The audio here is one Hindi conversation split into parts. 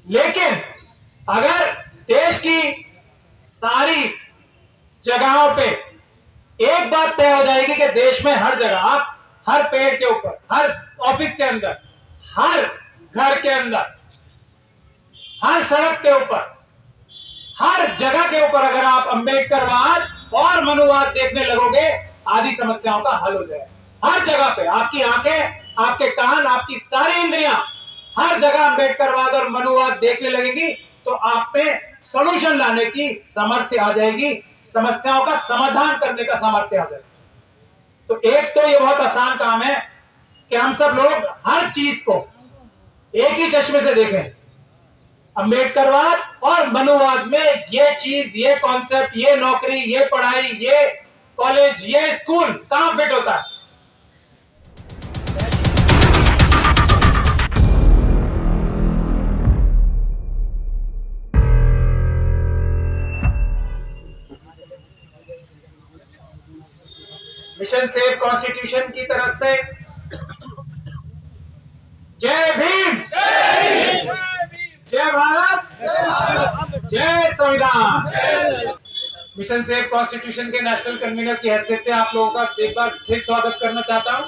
लेकिन अगर देश की सारी जगहों पे एक बात तय हो जाएगी कि देश में हर जगह, आप हर पेड़ के ऊपर, हर ऑफिस के अंदर, हर घर के अंदर, हर सड़क के ऊपर, हर जगह के ऊपर अगर आप अंबेडकरवाद और मनुवाद देखने लगोगे, आदि समस्याओं का हल हो जाएगा। हर जगह पे आपकी आंखें, आपके कान, आपकी सारी इंद्रियां हर जगह अंबेडकरवाद और मनुवाद देखने लगेगी तो आप में सॉल्यूशन लाने की सामर्थ्य आ जाएगी, समस्याओं का समाधान करने का सामर्थ्य आ जाएगा। तो एक तो ये बहुत आसान काम है कि हम सब लोग हर चीज को एक ही चश्मे से देखें। अंबेडकरवाद और मनुवाद में ये चीज, ये कॉन्सेप्ट, ये नौकरी, ये पढ़ाई, ये कॉलेज, ये स्कूल कहां फिट होता है? मिशन सेव कॉन्स्टिट्यूशन की तरफ से जय भीम, जय भारत, जय संविधान। मिशन सेव कॉन्स्टिट्यूशन के नेशनल कन्वीनर की हैसियत से आप लोगों का एक बार फिर स्वागत करना चाहता हूं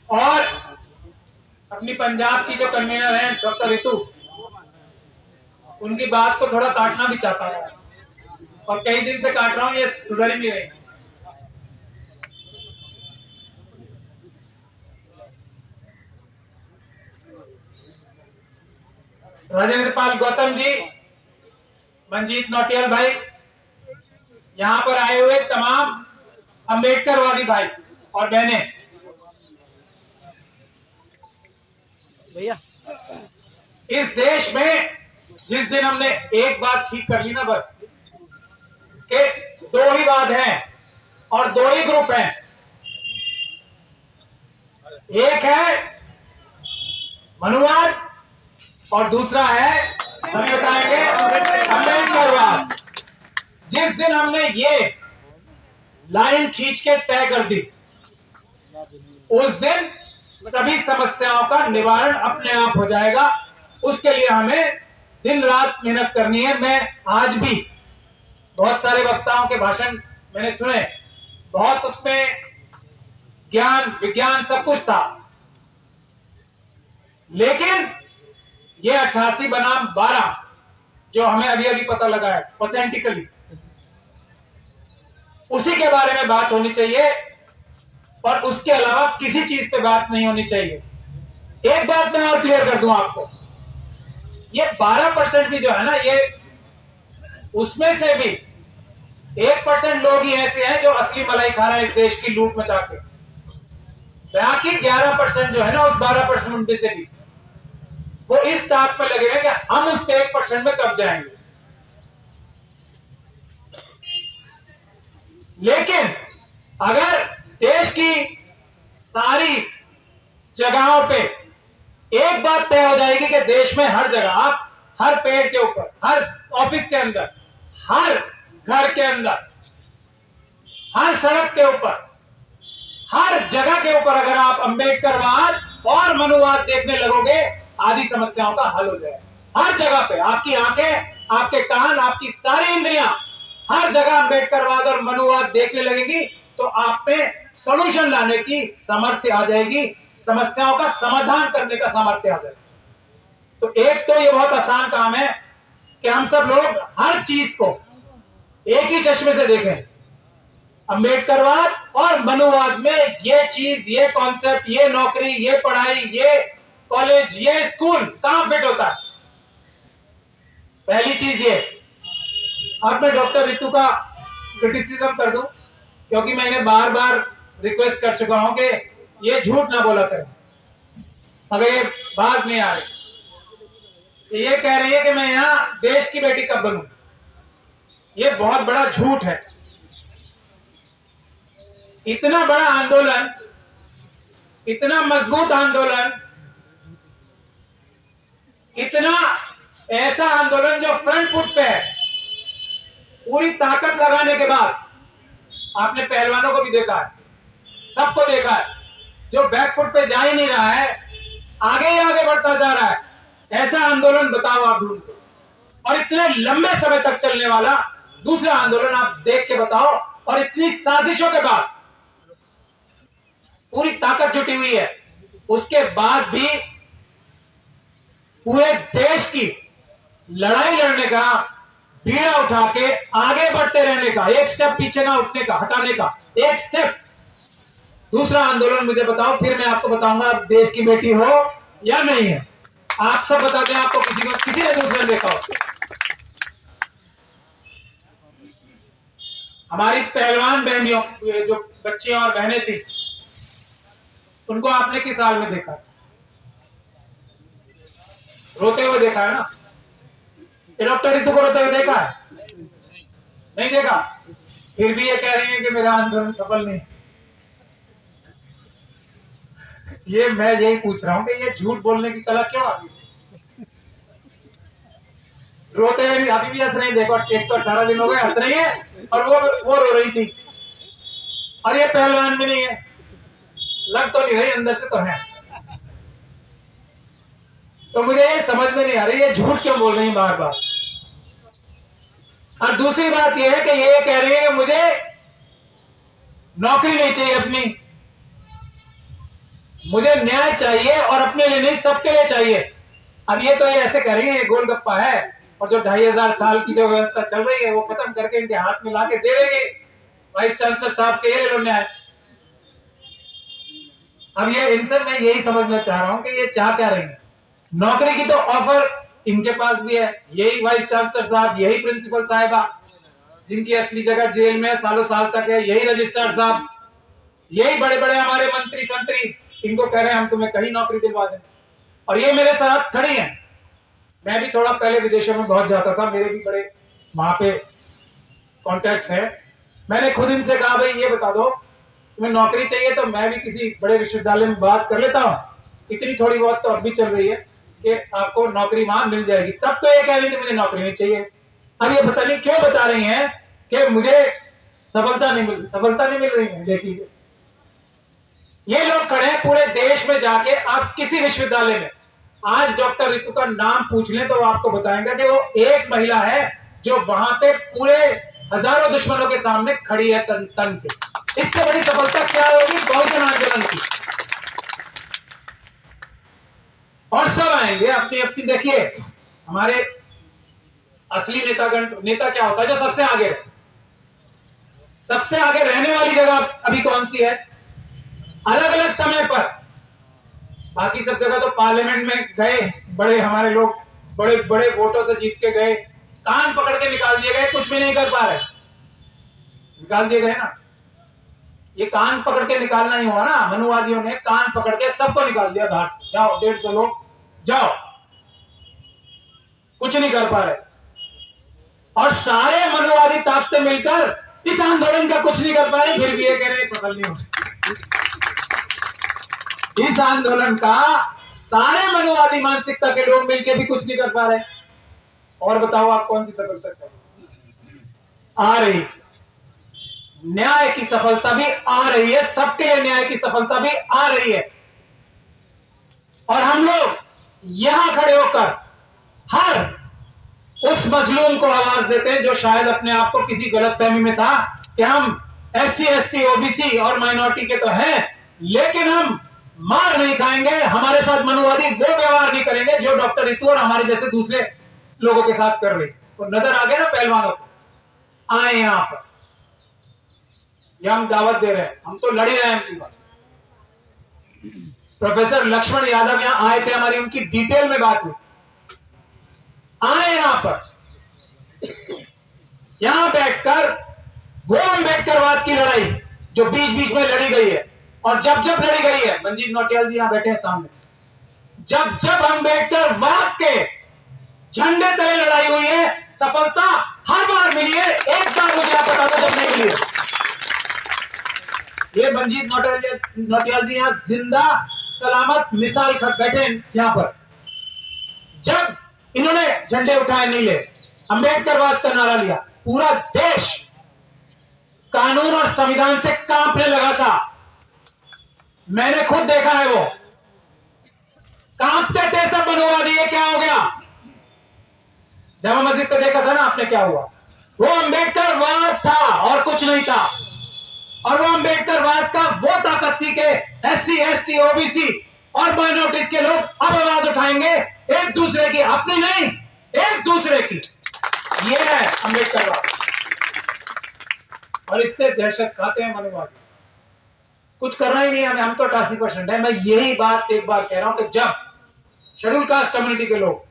और अपनी पंजाब की जो कन्वीनर हैं डॉक्टर रितु, उनकी बात को थोड़ा काटना भी चाहता हूं और कई दिन से काट रहा हूं, ये सुधर ही नहीं रही। राजेंद्र पाल गौतम जी, मंजीत नौटियाल भाई, यहां पर आए हुए तमाम अंबेडकरवादी भाई और बहनें, भैया इस देश में जिस दिन हमने एक बात ठीक कर ली ना, बस कि दो ही बात है और दो ही ग्रुप हैं, एक है मनुवाद और दूसरा है, सभी बताएंगे, अंबेडकरवाद। जिस दिन हमने ये लाइन खींच के तय कर दी, उस दिन सभी समस्याओं का निवारण अपने आप हो जाएगा। उसके लिए हमें दिन रात मेहनत करनी है। मैं आज भी बहुत सारे वक्ताओं के भाषण मैंने सुने, बहुत उसमें ज्ञान विज्ञान सब कुछ था, लेकिन ये 88 बनाम 12 जो हमें अभी अभी पता लगा है ऑथेंटिकली, उसी के बारे में बात होनी चाहिए और उसके अलावा किसी चीज पे बात नहीं होनी चाहिए। एक बात मैं और क्लियर कर दूं आपको, ये 12% भी जो है ना, ये उसमें से भी 1% लोग ही ऐसे हैं जो असली मलाई खा रहे हैं देश की लूट मचा के। बाकी 11% जो है ना, उस 12% में से भी वो इस ताक में लगे हुए कि हम उस 1% में कब जाएंगे। लेकिन अगर देश की सारी जगहों पे एक बात तय हो जाएगी कि देश में हर जगह, आप हर पेड़ के ऊपर, हर ऑफिस के अंदर, हर घर के अंदर, हर सड़क के ऊपर, हर जगह के ऊपर अगर आप अंबेडकरवाद और मनुवाद देखने लगोगे, आदि समस्याओं का हल हो जाएगा। हर जगह पे आपकी आंखें, आपके कान, आपकी सारी इंद्रियां हर जगह अंबेडकरवाद और मनुवाद देखने लगेगी तो आप में सॉल्यूशन लाने की सामर्थ्य आ जाएगी, समस्याओं का समाधान करने का सामर्थ्य आ जाएगा। तो एक तो ये बहुत आसान काम है कि हम सब लोग हर चीज को एक ही चश्मे से देखें। अंबेडकरवाद और मनुवाद में ये चीज, ये कॉन्सेप्ट, ये नौकरी, ये पढ़ाई, ये कॉलेज, ये स्कूल कहां फिट होता है? पहली चीज ये। अब मैं डॉक्टर रितु का क्रिटिसिज्म कर दूं, क्योंकि मैंने बार बार रिक्वेस्ट कर चुका हूं कि ये झूठ ना बोला करें। अगर ये बाज नहीं आ रही, ये कह रही है कि मैं यहां देश की बेटी कब बनूं, ये बहुत बड़ा झूठ है। इतना बड़ा आंदोलन, इतना मजबूत आंदोलन, इतना ऐसा आंदोलन जो फ्रंट फुट पे है, पूरी ताकत लगाने के बाद, आपने पहलवानों को भी देखा है, सबको देखा है, जो बैक फुट पे जा ही नहीं रहा है, आगे ही आगे बढ़ता जा रहा है। ऐसा आंदोलन बताओ आप ढूंढ के, और इतने लंबे समय तक चलने वाला दूसरा आंदोलन आप देख के बताओ। और इतनी साजिशों के बाद पूरी ताकत जुटी हुई है, उसके बाद भी पूरे देश की लड़ाई लड़ने का, बीड़ा उठा के आगे बढ़ते रहने का, एक स्टेप पीछे ना उठने का, हटाने का, एक स्टेप। दूसरा आंदोलन मुझे बताओ, फिर मैं आपको बताऊंगा आप देश की बेटी हो या नहीं है। आप सब बता दें, आपको किसी ने दूसरे ने देखा हो। हमारी पहलवान बहनियों, जो बच्चियां और बहनें थी, उनको आपने किस हाल में देखा? रोते हुए देखा है ना? डॉक्टर रितु को रोते हुए देखा है? नहीं देखा? फिर भी ये कह रही है कि मेरा आंदोलन सफल नहीं। ये मैं यही पूछ रहा हूं कि ये झूठ बोलने की कला क्यों आ गई? रोते हुए भी अभी भी हंस रही, देखो 118 दिन हो गए हंस रही है, और वो रो रही थी। और ये पहलवान भी नहीं है, लग तो नहीं रही, अंदर से तो है। तो मुझे ये समझ में नहीं आ रही है झूठ क्यों बोल रही है बार बार। और दूसरी बात यह है कि ये कह रही है कि मुझे नौकरी नहीं चाहिए अपनी, मुझे न्याय चाहिए, और अपने लिए नहीं सबके लिए चाहिए। अब ये तो ये ऐसे कह रही है, ये गोलगप्पा है, और जो 2500 साल की जो व्यवस्था चल रही है वो खत्म करके इनके हाथ में लाके दे देंगे वाइस चांसलर साहब के, ये ले लो न्याय। अब ये इनसे मैं यही समझना चाह रहा हूं कि ये चाह क्या रही है। नौकरी की तो ऑफर इनके पास भी है, यही वाइस चांसलर साहब, यही प्रिंसिपल साहिबा जिनकी असली जगह जेल में सालों साल तक है, यही रजिस्ट्रार साहब, यही बड़े बड़े हमारे मंत्री संतरी, इनको कह रहे हैं हम तुम्हें कहीं नौकरी दिलवा दें। और ये मेरे साथ खड़ी हैं। मैं भी थोड़ा पहले विदेशों में बहुत जाता था, मेरे भी बड़े वहां पे कॉन्टैक्ट्स है। मैंने खुद इनसे कहा भाई ये बता दो तुम्हें नौकरी चाहिए तो मैं भी किसी बड़े विश्वविद्यालय में बात कर लेता हूँ, इतनी थोड़ी बहुत तो अब भी चल रही है कि आपको नौकरी वहां मिल जाएगी। तब तो ये कह रही थी मुझे नौकरी नहीं चाहिए। अब ये पता नहीं क्यों बता रही हैं कि मुझे सफलता नहीं मिल रही है। देख लीजिए, ये लोग खड़े हैं पूरे देश में जाके, आप किसी विश्वविद्यालय में आज डॉक्टर रितु का नाम पूछ लें तो वो आपको बताएंगे कि वो एक महिला है जो वहां पे पूरे हजारों दुश्मनों के सामने खड़ी है तन के। इससे बड़ी सफलता क्या होगी बहुजन आंदोलन की। और सब आएंगे अपनी अपनी। देखिए हमारे असली नेता क्या होता है? जो सबसे आगे रहे। सबसे आगे रहने वाली जगह अभी कौन सी है? अलग अलग समय पर, बाकी सब जगह तो पार्लियामेंट में गए बड़े हमारे लोग, बड़े बड़े वोटों से जीत के गए, कान पकड़ के निकाल दिए गए, कुछ भी नहीं कर पा रहे, निकाल दिए गए ना। ये कान पकड़ के निकालना ही हुआ ना, मनुवादियों ने कान पकड़ के सबको निकाल दिया बाहर से। जाओ 150 लोग जाओ, कुछ नहीं कर पा रहे। और सारे मनुवादी ताकतें मिलकर इस आंदोलन का कुछ नहीं कर पाए, फिर भी ये कह रहे सफल नहीं हो। इस आंदोलन का सारे मनुवादी मानसिकता के लोग मिलकर भी कुछ नहीं कर पा रहे। और बताओ आप कौन सी सफलता चाहिए? आ रही न्याय की सफलता भी आ रही है, सबके लिए न्याय की सफलता भी आ रही है। और हम लोग यहां खड़े होकर हर उस मजलूम को आवाज देते हैं जो शायद अपने आप को किसी गलतफहमी में था कि हम SC ST OBC और माइनॉरिटी के तो हैं, लेकिन हम मार नहीं खाएंगे, हमारे साथ मनुवादी वो व्यवहार नहीं करेंगे जो डॉक्टर रितु और हमारे जैसे दूसरे लोगों के साथ कर रहे। तो नजर आ गया ना पहलवानों को? आए यहां पर, यह हम दावत दे रहे हैं, हम तो लड़ ही रहे हैं। प्रोफेसर लक्ष्मण यादव यहां आए थे, हमारी उनकी डिटेल में बात हुई। आए यहां पर, यहां बैठकर वो अम्बेडकरवाद की लड़ाई जो बीच बीच में लड़ी गई है, और जब जब लड़ी गई है, मंजीत नौटियाल जी यहां बैठे हैं सामने, जब जब अम्बेडकरवाद के झंडे तले लड़ाई हुई है, सफलता हर बार मिली है। एक बार मुझे आप बता दो जब नहीं मिली है। ये मंजीत नौटियाल जी यहां जिंदा सलामत मिसाल बैठे हैं, जहां पर जब इन्होंने झंडे उठाए नीले, अम्बेडकरवाद का नारा लिया, पूरा देश कानून और संविधान से कांपने लगा था। मैंने खुद देखा है वो। कांपते थे सब मनुवादी, ये क्या हो गया? जामा मस्जिद पे देखा था ना आपने क्या हुआ? वो अंबेडकर वाद था और कुछ नहीं था। और वो अंबेडकर वाद का वो ताकत थी कि SC ST OBC और माइनॉरिटीज के लोग अब आवाज उठाएंगे एक दूसरे की, अपनी नहीं, एक दूसरे की। ये है अंबेडकर वाद। और इससे दहशत खाते हैं मनुवादी। कुछ करना ही नहीं है हमें, हम तो 88% है। मैं यही बात एक बार कह रहा हूं कि जब शेड्यूल कास्ट कम्युनिटी के लोग,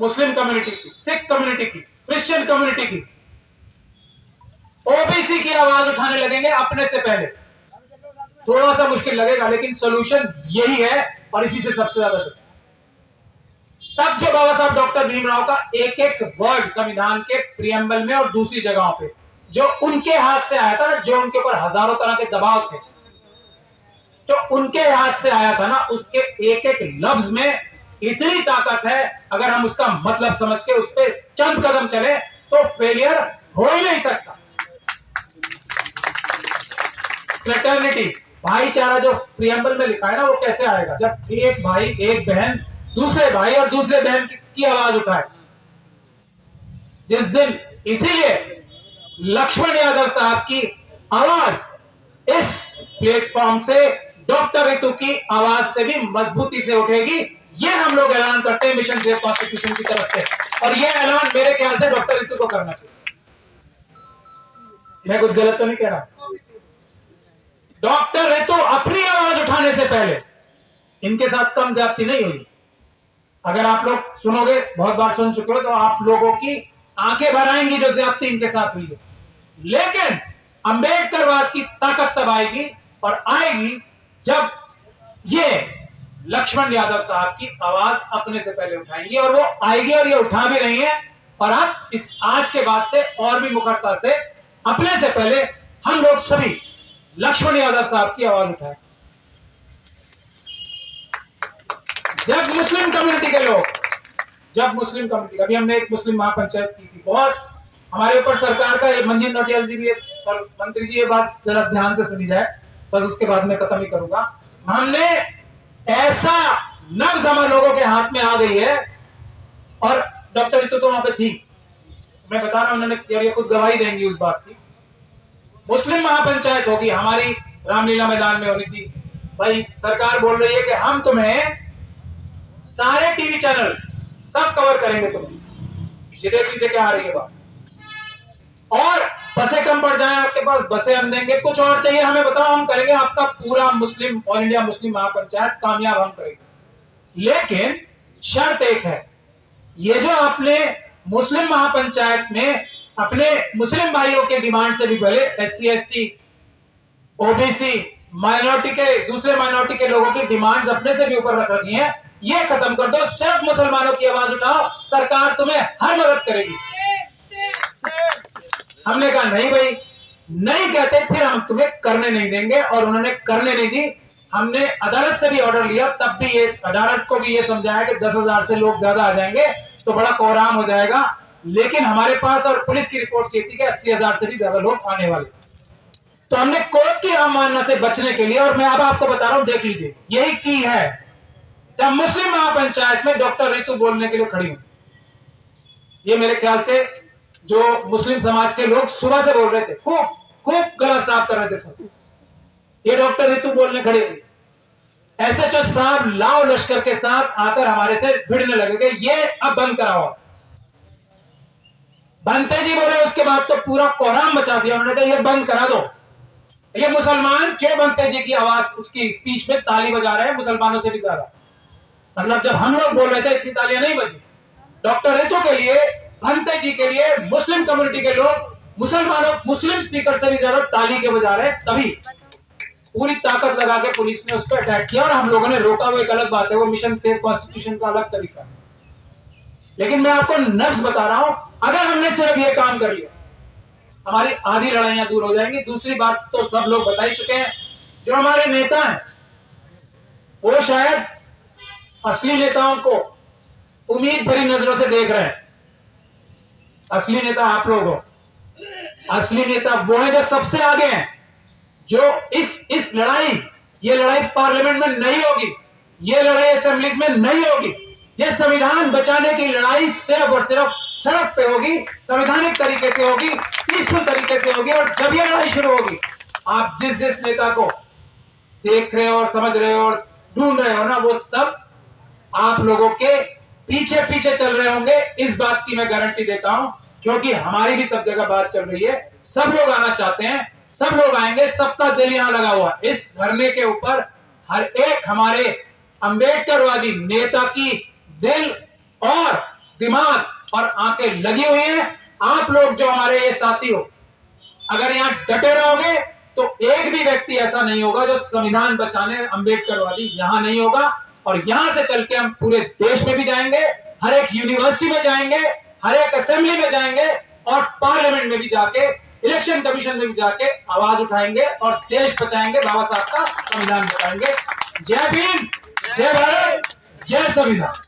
मुस्लिम कम्युनिटी की, सिख कम्युनिटी की, क्रिश्चियन कम्युनिटी की, OBC की आवाज उठाने लगेंगे अपने से पहले, थोड़ा सा मुश्किल लगेगा लेकिन सोल्यूशन यही है और इसी से सबसे ज्यादा तब जो बाबा साहब डॉक्टर भीमराव का एक एक वर्ड संविधान के प्रियम्बल में और दूसरी जगहों पे जो उनके हाथ से आया था ना, जो उनके ऊपर हजारों तरह के दबाव थे, जो उनके हाथ से आया था ना, उसके एक एक लफ्ज में इतनी ताकत है। अगर हम उसका मतलब समझ के उस पर चंद कदम चले तो फेलियर हो ही नहीं सकता। फ्रेटर्निटी, भाईचारा जो प्रियम्बल में लिखा है ना, वो कैसे आएगा? जब एक भाई एक बहन दूसरे भाई और दूसरे बहन की आवाज उठाए। जिस दिन, इसीलिए लक्ष्मण यादव साहब की आवाज इस प्लेटफॉर्म से डॉक्टर रितु की आवाज से भी मजबूती से उठेगी। ये हम लोग ऐलान करते हैं मिशन सेव कॉन्स्टिट्यूशन की तरफ से, और ये ऐलान मेरे ख्याल से डॉक्टर रितु को करना चाहिए। मैं कुछ गलत तो नहीं कह रहा? डॉक्टर रितु अपनी आवाज उठाने से पहले, इनके साथ कम ज्यादती नहीं हुई। अगर आप लोग सुनोगे, बहुत बार सुन चुके हो, तो आप लोगों की आंखें भर आएंगी जो ज्यादती इनके साथ हुई है। लेकिन अंबेडकरवाद की ताकत तब आएगी और आएगी जब ये लक्ष्मण यादव साहब की आवाज अपने से पहले उठाएंगे, और वो आएगी और ये उठा भी रही है। और आप इस आज के बाद से और भी मुखरता से अपने से पहले हम लोग सभी लक्ष्मण यादव साहब की आवाज उठाएं। जब मुस्लिम कम्युनिटी के लोग, जब मुस्लिम कम्युनिटी, अभी हमने एक मुस्लिम महापंचायत की थी, बहुत हमारे ऊपर सरकार का, मंजीत नौटियाल जी भी और मंत्री जी, ये बात जरा ध्यान से सुनी जाए, बस उसके बाद में खत्म ही करूंगा। हमने ऐसा नब्ज हमारे लोगों के हाथ में आ गई है, और डॉक्टर रितु तो वहां पे थी, मैं बता रहा हूं, उन्होंने खुद गवाही देंगी उस बात की। मुस्लिम महापंचायत होगी, हमारी रामलीला मैदान में होनी थी। भाई सरकार बोल रही है कि हम तुम्हें सारे टीवी चैनल सब कवर करेंगे, तुम्हें ये देख लीजिए क्या आ रही है बात। और बसें कम पड़ जाए आपके पास, बसें हम देंगे, कुछ और चाहिए हमें बताओ, हम करेंगे आपका पूरा मुस्लिम, ऑल इंडिया मुस्लिम महापंचायत कामयाब हम करेंगे। लेकिन शर्त एक है, ये जो आपने मुस्लिम महापंचायत में अपने मुस्लिम भाइयों के डिमांड से भी पहले SC ST OBC माइनॉरिटी के, दूसरे माइनॉरिटी के लोगों की डिमांड्स अपने से भी ऊपर रख रखी है, ये खत्म कर दो, सिर्फ मुसलमानों की आवाज उठाओ, सरकार तुम्हें हर मदद करेगी। हमने कहा नहीं भाई, नहीं कहते, फिर हम तुम्हें करने नहीं देंगे, और उन्होंने करने नहीं दी। हमने अदालत से भी ऑर्डर लिया, तब भी ये अदालत को भी ये समझाया कि 10,000 से लोग ज्यादा आ जाएंगे तो बड़ा कोहराम हो जाएगा, लेकिन हमारे पास और पुलिस की रिपोर्ट ये थी कि 80,000 से भी ज्यादा लोग आने वाले थे। तो हमने कोर्ट की अवमानना से बचने के लिए, और मैं अब आपको बता रहा हूं, देख लीजिए, यही की है जब मुस्लिम महापंचायत में डॉक्टर रितु बोलने के लिए खड़ी हुई। ये मेरे ख्याल से जो मुस्लिम समाज के लोग सुबह से बोल रहे थे, खूब खूब गला साफ कर रहे थे सब, ये डॉक्टर रितु बोलने खड़ी हुई। SHO साहब लाव लश्कर के साथ आकर हमारे से भिड़ने लगे कि ये अब बंद कराओ। बनते जी बोले, उसके बाद तो पूरा कोहराम मचा दिया उन्होंने, कहा ये बंद करा दो। ये मुसलमान क्यों बनते जी की आवाज, उसकी स्पीच में ताली बजा रहे हैं मुसलमानों से भी ज्यादा। मतलब जब हम लोग बोल रहे थे इतनी तालियां नहीं बजी। डॉक्टर रितु के लिए, भंते जी के लिए मुस्लिम कम्युनिटी के लोग मुसलमानों, मुस्लिम स्पीकर से भी ज्यादा ताली के बजा रहे हैं। तभी पूरी ताकत लगा के पुलिस ने उस पर अटैक किया और हम लोगों ने रोका। वो एक अलग बात है, वो मिशन सेव कॉन्स्टिट्यूशन का अलग तरीका है। लेकिन मैं आपको नब्ज बता रहा हूं, अगर हमने सिर्फ ये काम कर लिया, हमारी आधी लड़ाइयां दूर हो जाएंगी। दूसरी बात तो सब लोग बता ही चुके हैं, जो हमारे नेता हैं वो शायद असली नेताओं को उम्मीद भरी नजरों से देख रहे हैं। असली नेता आप लोग हो। असली नेता वो है जो सबसे आगे हैं, जो इस लड़ाई, ये लड़ाई पार्लियामेंट में नहीं होगी, ये लड़ाई असेंबलीज में नहीं होगी। ये संविधान बचाने की लड़ाई सिर्फ और सिर्फ सड़क पे होगी, संवैधानिक तरीके से होगी, पीसफुल तरीके से होगी। और जब ये लड़ाई शुरू होगी, आप जिस जिस नेता को देख रहे हो और समझ रहे हो और ढूंढ रहे हो ना, वो सब आप लोगों के पीछे पीछे चल रहे होंगे। इस बात की मैं गारंटी देता हूं, क्योंकि हमारी भी सब जगह बात चल रही है। सब लोग आना चाहते हैं, सब लोग आएंगे, सबका दिल यहां लगा हुआ। इस धरने के ऊपर हर एक हमारे अंबेडकरवादी नेता की दिल और दिमाग और आंखें लगी हुई हैं। आप लोग जो हमारे ये साथी हो, अगर यहां डटे रहोगे तो एक भी व्यक्ति ऐसा नहीं होगा जो संविधान बचाने अंबेडकरवादी यहां नहीं होगा। और यहां से चल के हम पूरे देश में भी जाएंगे, हर एक यूनिवर्सिटी में जाएंगे, हर एक असेंबली में जाएंगे और पार्लियामेंट में भी जाके, इलेक्शन कमीशन में भी जाके आवाज उठाएंगे और देश बचाएंगे, बाबा साहब का संविधान बचाएंगे। जय भीम, जय भारत, जय संविधान।